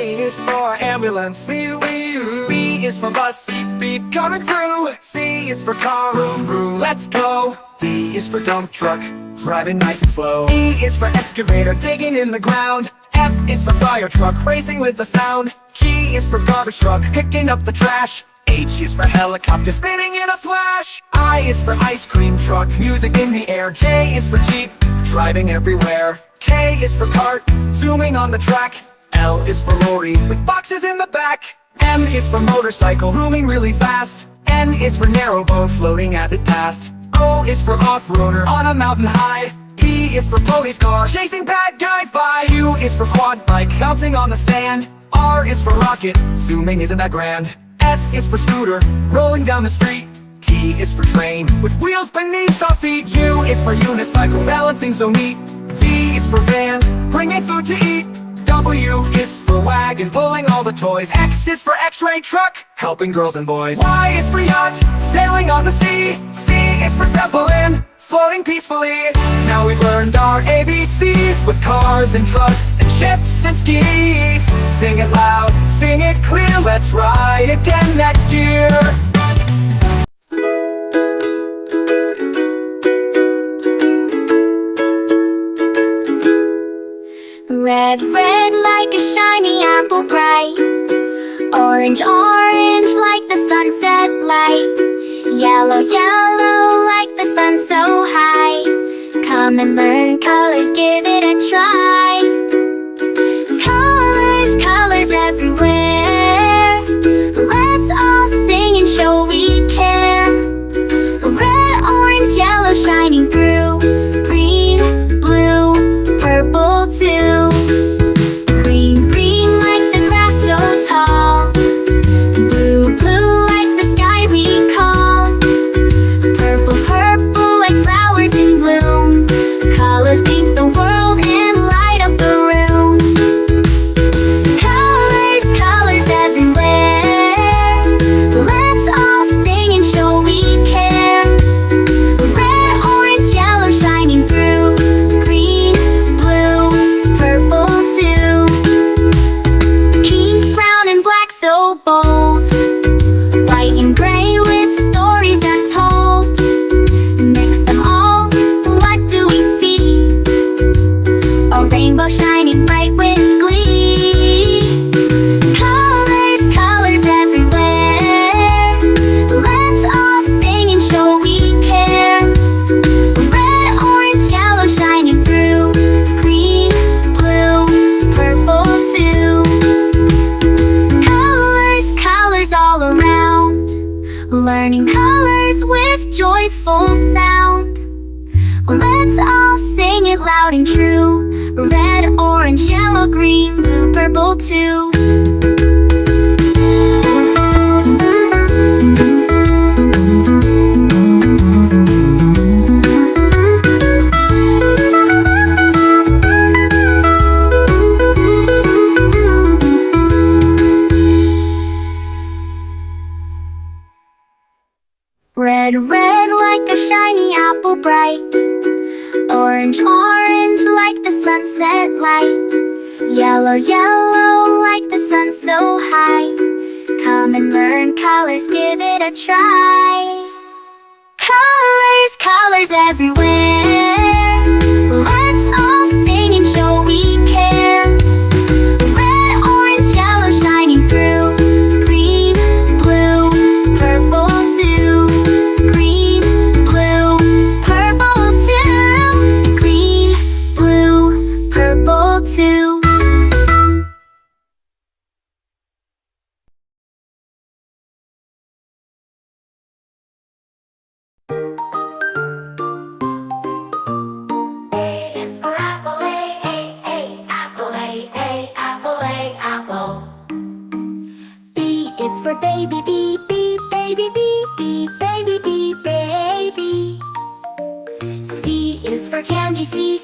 A is for ambulance, B is for bus, beep beep coming through. C is for car, vroom vroom, let's go. D is for dump truck, driving nice and slow. E is for excavator, digging in the ground. F is for fire truck, racing with a sound. G is for garbage truck, picking up the trash. H is for helicopter, spinning in a flash. I is for ice cream truck, music in the air. J is for jeep, driving everywhere. K is for cart, zooming on the track. L is for lorry, with boxes in the back. M is for motorcycle, zooming really fast. N is for narrowboat, floating as it passed. O is for off-roader, on a mountain high. P is for police car, chasing bad guys by. Q is for quad bike, bouncing on the sand. R is for rocket, zooming isn't that grand. S is for scooter, rolling down the street. T is for train, with wheels beneath our feet. U is for unicycle, balancing so neat. V is for van, bringing food to eat. W is for wagon, pulling all the toys. X is for x-ray truck, helping girls and boys. Y is for yacht, sailing on the sea. C is for zeppelin, floating peacefully. Now we've learned our ABCs, with cars and trucks and ships and skis. Sing it loud, sing it clear, let's ride again next year. Red, red like a shiny apple bright. Orange, orange like the sunset light. Yellow, yellow like the sun so high. Come and learn colors, give it a try. Colors, colors everywhere. Let's all sing and show we care. Red, orange, yellow shining through. Green, blue, purple too. Green, green like the grass so tall. Blue, blue like the sky we call. Purple, purple like flowers in bloom. Colors paint the world and light up the room. Colors, colors everywhere. Let's all sing and show we care. Red, orange, yellow shining through. Green, blue, purple too. Pink, brown and black so bold. White and gray with stories untold. Mix them all, what do we see? A rainbow shining bright with glee. Colors, colors everywhere. Let's all sing and show we care. Red, orange, yellow shining through. Green, blue, purple too. Colors, colors all around. Learning colors with joyful sound. Let's all sing it loud and true. Red, orange, yellow, green, blue, purple too. Red, red like a shiny apple bright. Orange, orange like the sunset light. Yellow, yellow like the sun so high. Come and learn colors, give it a try. Colors, colors everywhere. Let's all sing and show we care. Red, orange, yellow shining through. Green, blue, purple too. Green, blue, purple too. Green, blue, purple too. A is for apple, A, apple, A, apple. B is for baby, B, baby, B, baby, B, baby. C is for candy, C,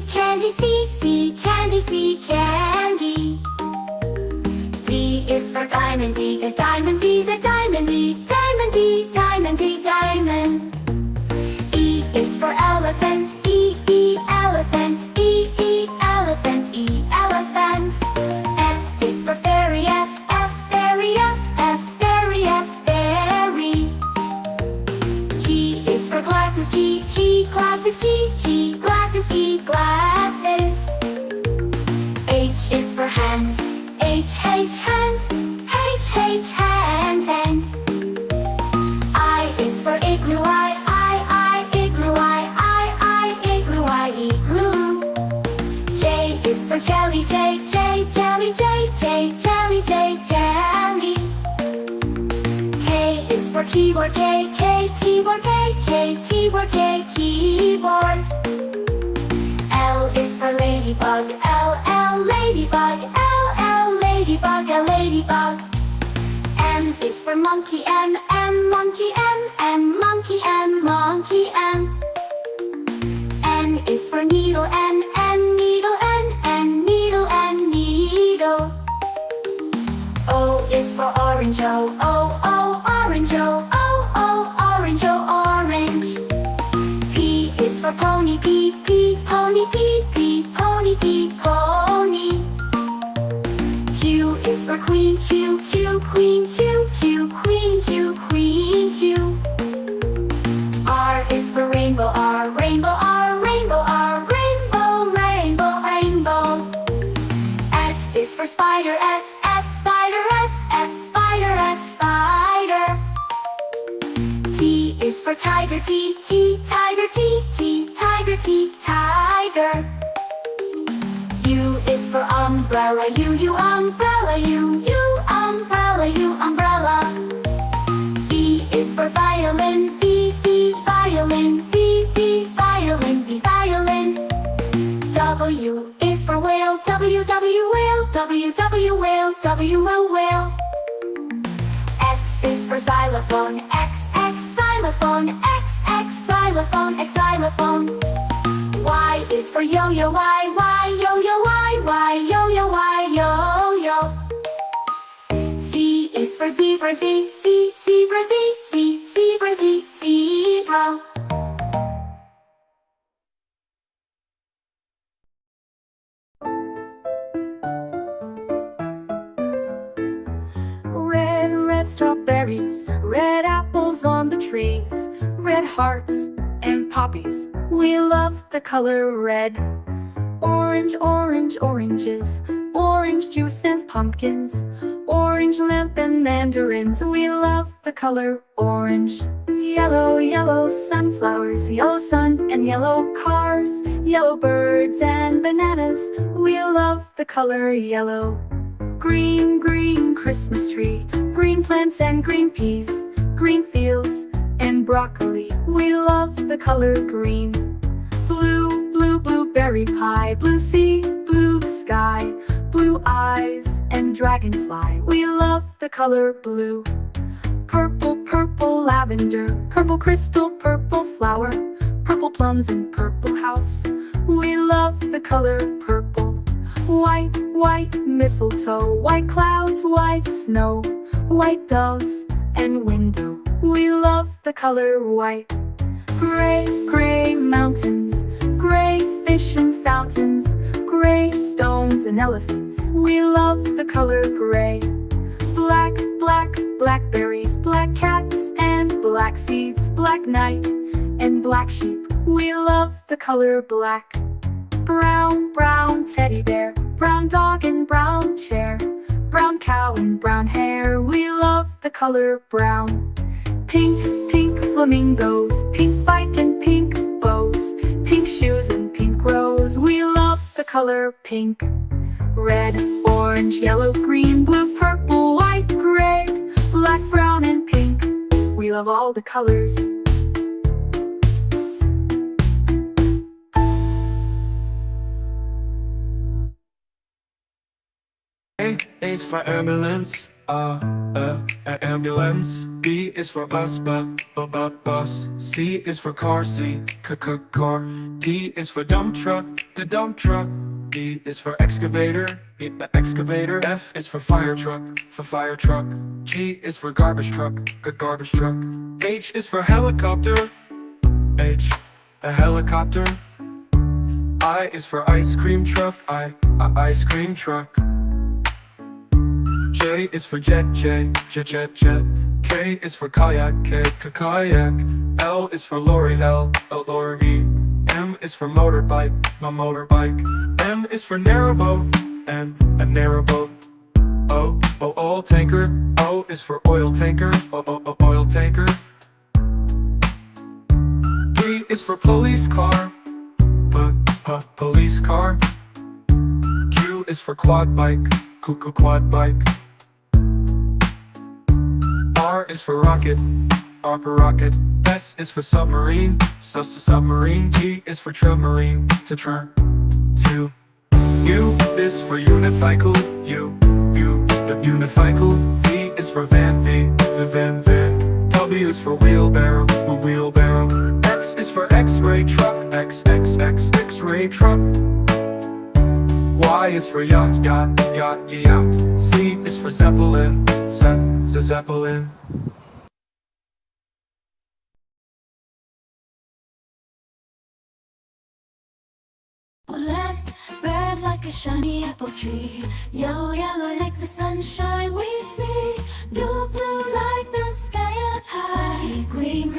candy, C, candy, C, candy. D is for diamond, D, the diamond, D, the diamond, D, diamond, D, diamond, D, diamond. E is for elephant, E, elephant, E, elephant, E, elephant. F is for fairy. hand, H hand, hand. I is for igloo, I, igloo, I, igloo, I, igloo. J is for jelly, J, jelly, J, jelly, jelly. K is for keyboard, K, keyboard, K, keyboard, keyboard. L is for ladybug, L, ladybug, L, ladybug, ladybug. M is for monkey, M, monkey, M, monkey, monkey, M. N is for needle, N, needle, N, needle, needle. O is for orange, O, orange, O, orange, orange. P is for pony, P, pony, P, pony, pony. Q is for queen, Q, queen, Q, queen, queen, Q. R is for rainbow, R, rainbow, rainbow, rainbow, rainbow. S is for spider, S, spider, S, spider, spider. T is for tiger, T, tiger, T, tiger, tiger. U is for umbrella, U, umbrella, U, umbrella, umbrella. V is for violin, V, violin, V, violin, violin. W is for whale, W, whale, W, whale, W, whale. X is for xylophone, X, xylophone, X, xylophone, xylophone. Y is for yo-yo, Y, yo-yo, Y, yo-yo, yo-yo. Z is for zebra, Z, zebra, Z, zebra, zebra. Red, red strawberries, red apples on the trees, red hearts and poppies. We love the color red. Orange, orange, oranges, orange juice and pumpkins, orange lamp and mandarins. We love the color orange. Yellow, yellow sunflowers, yellow sun and yellow cars, yellow birds and bananas. We love the color yellow. Green, green Christmas tree, green plants and green peas, green fields and broccoli. We love the color green. Blue, blue, blueberry pie, blue sea, blue sky, blue eyes and dragonfly. We love the color blue. Purple, purple lavender, purple crystal, purple flower, purple plums and purple house. We love the color purple. White, white mistletoe, white clouds, white snow, white doves and window. We love the color white. Gray, gray mountains, gray fish and fountains, gray stones and elephants. We love the color gray. Black, black blackberries, black cats and black seeds, black night and black sheep. We love the color black. Brown, brown teddy bear, brown dog and brown chair, brown cow and brown hair. We love the color brown. Pink, pink flamingos, pink bike and pink bows, pink shoes and pink rose. We love the color pink. Red, orange, yellow, green, blue, purple, white, gray, black, brown and pink. We love all the colors. A is for ambulance, ambulance. B is for bus, bus. C is for car, car. D is for dump truck, the dump truck. E is for excavator, the excavator. F is for fire truck, G is for garbage truck, garbage truck. H is for helicopter, H, a helicopter. I is for ice cream truck, ice cream truck. J is for jet, jet. K is for kayak, kayak. L is for lorry, L, lorry. M is for motorbike, motorbike. N is for narrowboat, N, a narrowboat. O Oil tanker. O is for oil tanker. Oil tanker. P is for police car. Police car. Q is for quad bike. Quad bike. R is for rocket. Rocket. S is for submarine. Submarine. T is for submarine. To. U is for unicycle. Unicycle. V is for van. Van. W is for wheelbarrow. X is for X-ray truck. X-ray truck. Y is for yacht. Z is for zeppelin. Zeppelin. Red like a shiny apple tree. Yellow like the sunshine we see. Blue like the sky up high. Green